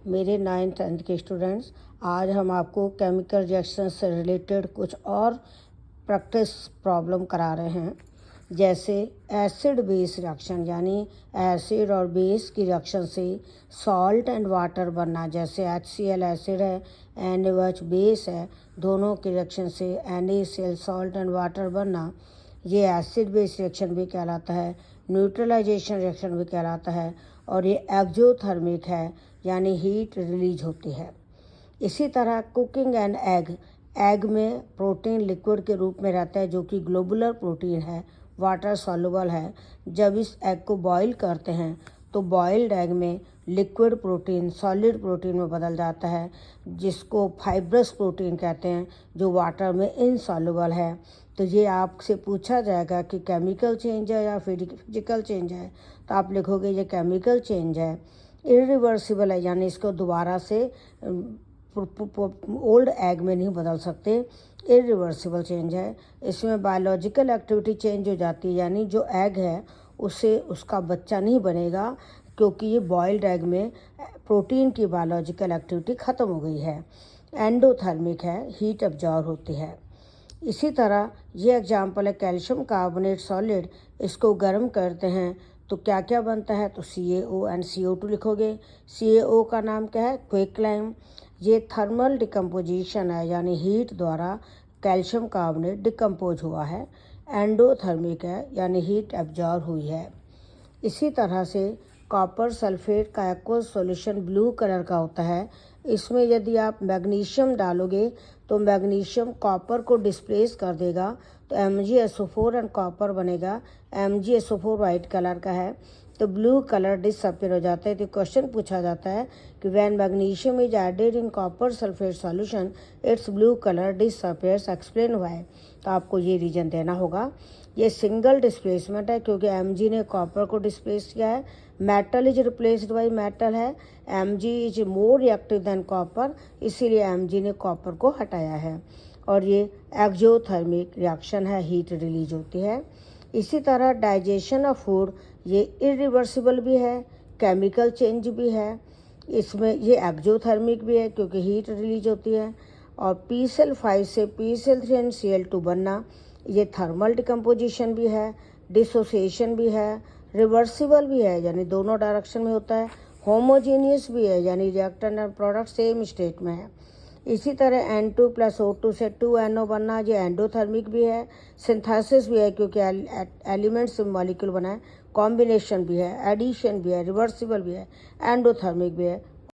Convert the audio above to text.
मेरे 9th-10th के students, आज हम आपको केमिकल रिएक्शन से रिलेटेड कुछ और प्रैक्टिस प्रॉब्लम करा रहे हैं। जैसे एसिड बेस रिएक्शन, यानी एसिड और बेस की रिएक्शन से सॉल्ट एंड वाटर बनना। जैसे HCl एसिड है, NaOH बेस है, दोनों के रिएक्शन से NaCl सॉल्ट एंड वाटर बनना, ये एसिड बेस रिएक्शन भी कहलाता है, न्यूट्रलाइजेशन रिएक्शन भी कहलाता है। और ये एक्जोथर्मिक है, यानी हीट रिलीज होती है। इसी तरह कुकिंग एंड एग में प्रोटीन लिक्विड के रूप में रहता है, जो कि ग्लोबुलर प्रोटीन है, वाटर सॉल्युबल है। जब इस एग को बॉईल करते हैं तो बॉइल्ड एग में लिक्विड प्रोटीन सॉलिड प्रोटीन में बदल जाता है, जिसको फाइब्रस प्रोटीन कहते हैं, जो वाटर में इनसॉल्युबल है। तो ये आपसे पूछा जाएगा कि केमिकल चेंज है या फिजिकल चेंज है, तो आप लिखोगे ये केमिकल चेंज है। इरिवर्सिबल है, यानी इसको दोबारा से ओल्ड एग में नहीं बदल सकते। इरिवर्सिबल चेंज है। इसमें बायोलॉजिकल एक्टिविटी चेंज हो जाती है, यानी जो एग है उससे उसका बच्चा नहीं बनेगा, क्योंकि ये बॉइल्ड एग में प्रोटीन की बायोलॉजिकल एक्टिविटी ख़त्म हो गई है। एंडोथर्मिक है, हीट अब्जॉर्ब होती है। इसी तरह ये एग्जाम्पल है कैल्शियम कार्बोनेट सॉलिड, इसको गर्म करते हैं तो क्या क्या बनता है, तो CaO एंड CO2 लिखोगे। CaO का नाम क्या है, क्विकलाइम। ये थर्मल डिकम्पोजिशन है, यानी हीट द्वारा कैल्शियम कार्बोनेट डिकम्पोज हुआ है। एंडोथर्मिक है, यानी हीट एब्जॉर्ब हुई है। इसी तरह से कॉपर सल्फेट का एक्वस सॉल्यूशन ब्लू कलर का होता है। इसमें यदि आप मैग्नीशियम डालोगे तो मैग्नीशियम कॉपर को डिस्प्लेस कर देगा, तो MgSO4 एंड कॉपर बनेगा। MgSO4 वाइट कलर का है, तो ब्लू कलर डिसअपियर हो जाता है। तो क्वेश्चन पूछा जाता है कि when magnesium is added in copper sulphate solution it's blue colour disappears, explain why. तो आपको ये रीजन देना होगा। ये सिंगल डिस्प्लेसमेंट है, क्योंकि Mg ने कॉपर को डिस्प्लेस किया है। Metal is replaced by metal है। Mg is more reactive than copper, इसीलिए Mg ने कॉपर को हटाया है। और ये एक्जोथर्मिक रिएक्शन है, हीट रिलीज होती है। इसी तरह डाइजेशन ऑफ फूड, ये इरिवर्सिबल भी है, केमिकल चेंज भी है। इसमें ये एक्जोथर्मिक भी है, क्योंकि हीट रिलीज होती है। और PCl5 से PCl3 एंड Cl2 बनना, ये थर्मल डिकम्पोजिशन भी है, डिसोसिएशन भी है, रिवर्सिबल भी है, यानी दोनों डायरेक्शन में होता है। होमोजीनियस भी है, यानी reactant and product same state में है। इसी तरह N2 + O2 से 2NO बनना, ये एंडोथर्मिक भी है। सिंथेसिस भी है, क्योंकि एलिमेंट्स मॉलिक्यूल बना है। कॉम्बिनेशन भी है, एडिशन भी है, रिवर्सिबल भी है, एंडोथर्मिक भी है,